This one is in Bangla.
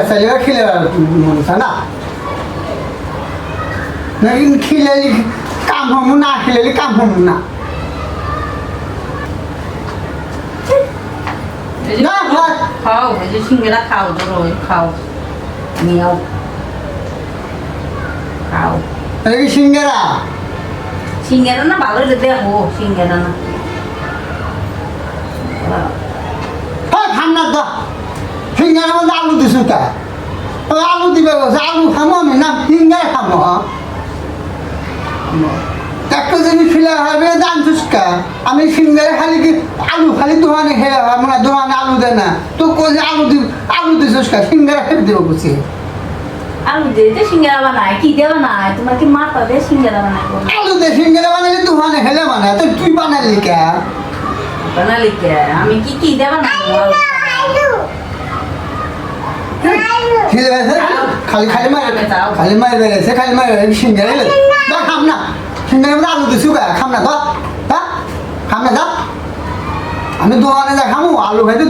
ছেলে খেলে মনে হয় না নাকি খেলে কাম হমু না খেলে কাম হমু না না হয় খাও এই যে সিঙ্গারা খাও ধরো খাও নিও খাও এই সিঙ্গারা সিঙ্গারা না ভালো দেখো সিঙ্গারা না হ্যাঁ খান না তো সিঙ্গারার মধ্যে আলু দিছু কে আলু দিবে বলছে আলু খামো আমি না সিঙ্গারা খামো একটা জিনিস ফিলে হবে জানছিস কে আমি সিঙ্গারা খালি কি আলু খালি দোকানে খেয়ে মানে দোকানে আলু দেয় না তো কোথায় আলু দিছিস কে সিঙ্গারা খেয়ে দেবো বুঝছি আলু দিয়ে সিঙ্গারা বানায় কি দিয়ে বানায় তোমার কি মাথা দিয়ে সিঙ্গারা বানায় আলু দিয়ে সিঙ্গারা বানালে দোকানে খেলে মানে তো তুই বানালি কে বানালি কে আমি কি কি দিয়ে বানাই খেলে খালি খালি মারে খালি মারে বেড়েছে খালি মারে সিঙ্গারা এলে খাম না সিঙ্গারের মধ্যে আলু দিছু কে খাম না তো হ্যাঁ খাম না যা আমি দোকানে যা খামু আলু খাইতে